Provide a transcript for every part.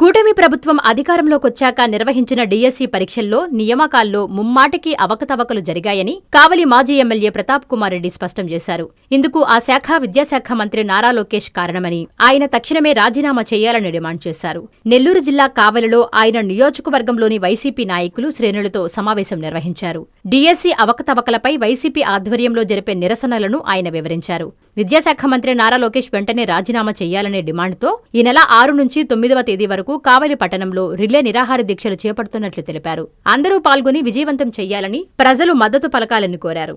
కూటమి ప్రభుత్వం అధికారంలోకొచ్చాక నిర్వహించిన డిఎస్సి పరీక్షల్లో నియామకాల్లో ముమ్మాటికి అవకతవకలు జరిగాయని కావలి మాజీ ఎమ్మెల్యే ప్రతాప్ కుమార్ రెడ్డి స్పష్టం చేశారు. ఇందుకు ఆ శాఖ విద్యాశాఖ మంత్రి నారా లోకేష్ కారణమని, ఆయన తక్షణమే రాజీనామా చేయాలని డిమాండ్ చేశారు. నెల్లూరు జిల్లా కావలిలో ఆయన నియోజకవర్గంలోని వైసీపీ నాయకులు శ్రేణులతో సమావేశం నిర్వహించారు. డిఎస్సి అవకతవకలపై వైసీపీ ఆధ్వర్యంలో జరిపే నిరసనలను ఆయన వివరించారు. విద్యాశాఖ మంత్రి నారా లోకేష్ వెంటనే రాజీనామా చేయాలనే డిమాండ్తో ఈ నెల 6 నుంచి 9వ తేదీ వరకు కావలి పట్టణంలో రిలే నిరాహార దీక్షలు చేపడుతున్నట్లు తెలిపారు. అందరూ పాల్గొని విజయవంతం చేయాలని, ప్రజలు మద్దతు పలకాలని కోరారు.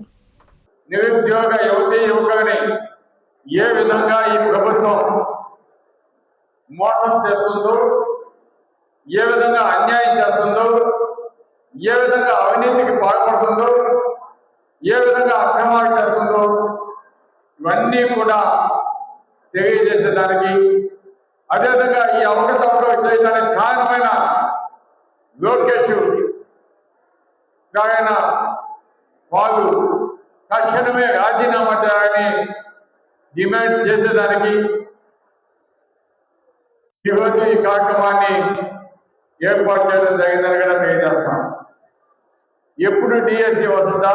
నిరుద్యోగ యువతీ యువకులని ఏ విధంగా ఈ ప్రభుత్వం మోసం చేస్తుందో, ఏ విధంగా అన్యాయం చేస్తుందో, ఏ విధంగా అవినీతికి పాల్పడుతుందో, ఏ విధంగా అక్రమాలు చేస్తుందో ఇవన్నీ కూడా తెలియజేసేదానికి, అదేవిధంగా ఈ అవకతవకలు చేయడానికి కారణమైన లోకేష్ ఆయన వాళ్ళు తక్షణమే రాజీనామా చేయాలని డిమాండ్ చేసేదానికి ఈరోజు ఈ కార్యక్రమాన్ని ఏర్పాటు చేయడం జరిగిందని కూడా తెలియజేస్తాం. ఎప్పుడు డిఎస్సి వస్తుందా,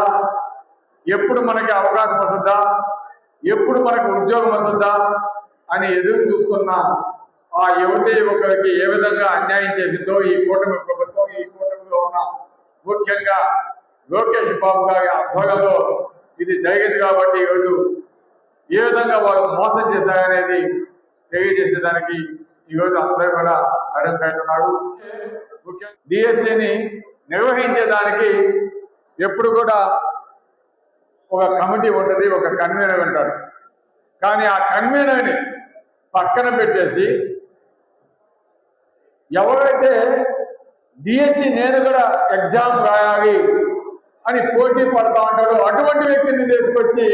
ఎప్పుడు మనకి అవకాశం వస్తుందా, ఎప్పుడు మనకు ఉద్యోగం వస్తుందా అని ఎదురు చూస్తున్న ఆ యువతి యువకులకి ఏ విధంగా అన్యాయం చేసిందో ఈ కూటమి ప్రభుత్వం, ఈ కూటమిలో ఉన్న ముఖ్యంగా లోకేష్ బాబు గారి ఆధ్వర్యంలో ఇది జరిగింది. కాబట్టి ఈరోజు ఏ విధంగా వాళ్ళు మోసం చేశారనేది తెలియజేసేదానికి ఈరోజు అందరూ కూడా అడుగు పెడుతున్నారు. ముఖ్యంగా డిఎస్సిని నిర్వహించేదానికి ఎప్పుడు కూడా ఒక కమిటీ ఉంటుంది, ఒక కన్వీనర్ ఉంటాడు. కానీ ఆ కన్వీనర్ని పక్కన పెట్టేసి ఎవరైతే డిఎస్సి నేను కూడా ఎగ్జామ్ రాయాలి అని పోటీ పడతా ఉంటాడో అటువంటి వ్యక్తిని తీసుకొచ్చి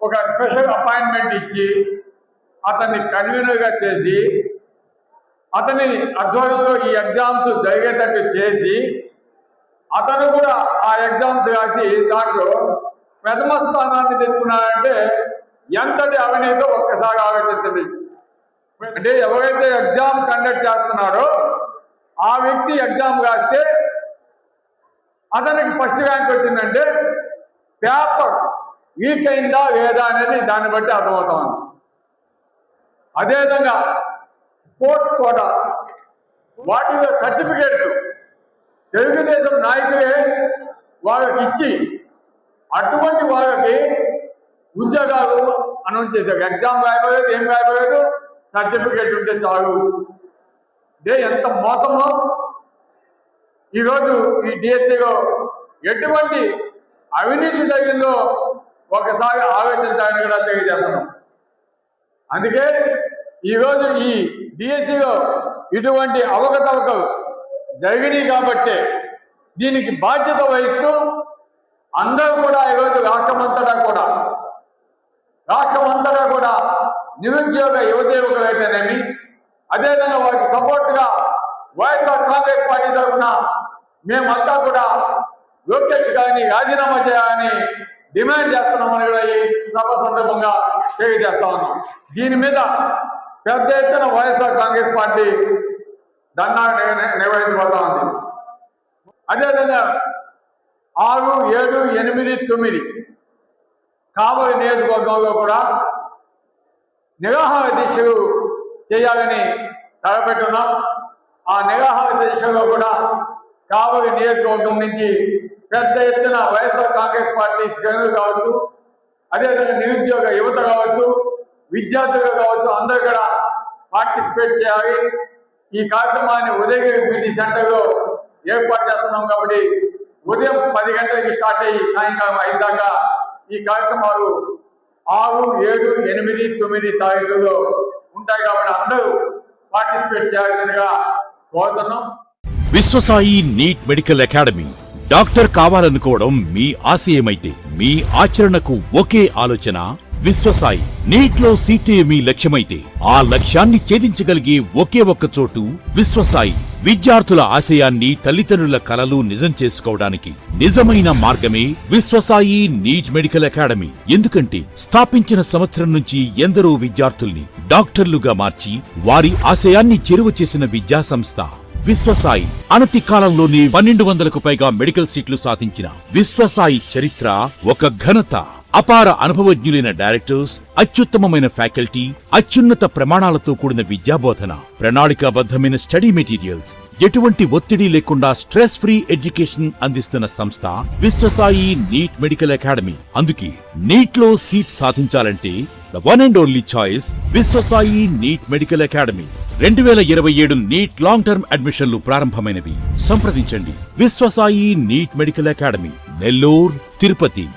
ఒక స్పెషల్ అపాయింట్మెంట్ ఇచ్చి అతన్ని కన్వీనర్గా చేసి అతని ఆధ్వర్యంలో ఈ ఎగ్జామ్స్ జరిగేటట్టు చేసి అతను కూడా ఆ ఎగ్జామ్స్ రాసి దాంట్లో ప్రథమ స్థానాన్ని తెచ్చుకున్నాడంటే ఎంతటి అవినీతో ఒక్కసారి ఆలోచించండి. అంటే ఎవరైతే ఎగ్జామ్ కండక్ట్ చేస్తున్నారో ఆ వ్యక్తి ఎగ్జామ్ రాస్తే అతనికి ఫస్ట్ ర్యాంక్ వచ్చిందంటే పేపర్ లీక్ అయిందా లేదా అనేది దాన్ని బట్టి అర్థమవుతా ఉంది. అదేవిధంగా స్పోర్ట్స్ కోటా వాటి సర్టిఫికేట్స్ తెలుగుదేశం నాయకులే వాళ్ళకి ఇచ్చి అటువంటి వాళ్ళకి ఉద్యోగాలు అనౌన్స్ చేశారు. ఎగ్జామ్ రాయబోయేది, ఏం రాయబోయేదు, సర్టిఫికేట్ ఉంటే చాలు. ఎంత మోసమో ఈరోజు ఈ డిఎస్సిలో ఎటువంటి అవినీతి జరిగిందో ఒకసారి ఆలోచించాలని కూడా తెలియజేస్తున్నాం. అందుకే ఈరోజు ఈ డిఎస్సిలో ఇటువంటి అవకతవకలు జరిగినాయి కాబట్టి దీనికి బాధ్యత వహిస్తూ అందరూ కూడా ఈరోజు రాష్ట్రమంతటా కూడా నిరుద్యోగ యువతీయువకులు అయితేనేమి, అదేవిధంగా వారికి సపోర్ట్గా వైఎస్ఆర్ కాంగ్రెస్ పార్టీ తరఫున మేమంతా కూడా లోకేష్ గారిని రాజీనామా చేయాలని డిమాండ్ చేస్తున్నామని కూడా ఈ సభ సందర్భంగా తెలియజేస్తా ఉన్నాం. దీని మీద పెద్ద ఎత్తున వైఎస్ఆర్ కాంగ్రెస్ పార్టీ ధర్నాలు నిర్వహించబోతా ఉంది. అదేవిధంగా 6, 7, 8, 9 కావలి నియోజకవర్గంలో కూడా నిరాహార దీక్షలు చేయాలని తలపెట్టున్నాం. ఆ నిరాహార దీక్షలో కూడా కావలి నియోజకవర్గం నుంచి పెద్ద ఎత్తున వైఎస్ఆర్ కాంగ్రెస్ పార్టీ శ్రేణులు కావచ్చు, అదేవిధంగా నిరుద్యోగ యువత కావచ్చు, విద్యార్థులు కావచ్చు, అందరూ కూడా పార్టిసిపేట్ చేయాలి. ఈ కార్యక్రమాన్ని ఉదయగిరి పీటీ సెంటర్లో ఏర్పాటు చేస్తున్నాం. కాబట్టి ఉదయం 10 గంటలకి స్టార్ట్ అయ్యి సాయంకాలం 5 దాకా ఈ కార్యక్రమాలు 6, 7, 8, 9 తారీఖుల్లో ఉంటాయి. కాబట్టి అందరూ పార్టిసిపేట్ చేయాల్సిందిగా కోరుతున్నాం. Vishwasai NEET medical academy. Doctor కావాలనుకోవడం మీ ఆశయమైతే మీ ఆచరణకు ఒకే ఆలోచన విశ్వసాయి. నీట్ లో సీటే మీ లక్ష్యమైతే ఆ లక్ష్యాన్ని ఛేదించగలిగే ఒకే ఒక్క చోటు విశ్వసాయి. విద్యార్థుల ఆశయాన్ని, తల్లిదండ్రుల కలలు నిజం చేసుకోవడానికి నిజమైన మార్గమే విశ్వసాయి నీట్ మెడికల్ అకాడమీ. ఎందుకంటే స్థాపించిన సంవత్సరం నుంచి ఎందరో విద్యార్థుల్ని డాక్టర్లుగా మార్చి వారి ఆశయాన్ని చేరువ చేసిన విద్యా సంస్థ విశ్వసాయి. అనతి కాలంలోనే 1200కు పైగా మెడికల్ సీట్లు సాధించిన విశ్వసాయి చరిత్ర ఒక ఘనత. అపార అనుభవజ్ఞులైన డైరెక్టర్స్, అత్యుత్తమమైన ఫ్యాకల్టీ, అత్యున్నత ప్రమాణాలతో కూడిన విద్యాబోధన, ప్రణాళికాబద్ధమైన స్టడీ మెటీరియల్స్, ఎటువంటి ఒత్తిడి లేకుండా స్ట్రెస్ ఫ్రీ ఎడ్యుకేషన్ అందిస్తున్న సంస్థ విశ్వసాయి నీట్ మెడికల్ అకాడమీ. అందుకే నీట్ లో సీట్ సాధించాలంటే the one and only choice Viswasai NEET medical academy. 2027 NEET long term అడ్మిషన్లు ప్రారంభమైనవి. సంప్రదించండి Viswasai NEET medical academy, Nellore, Tirupati.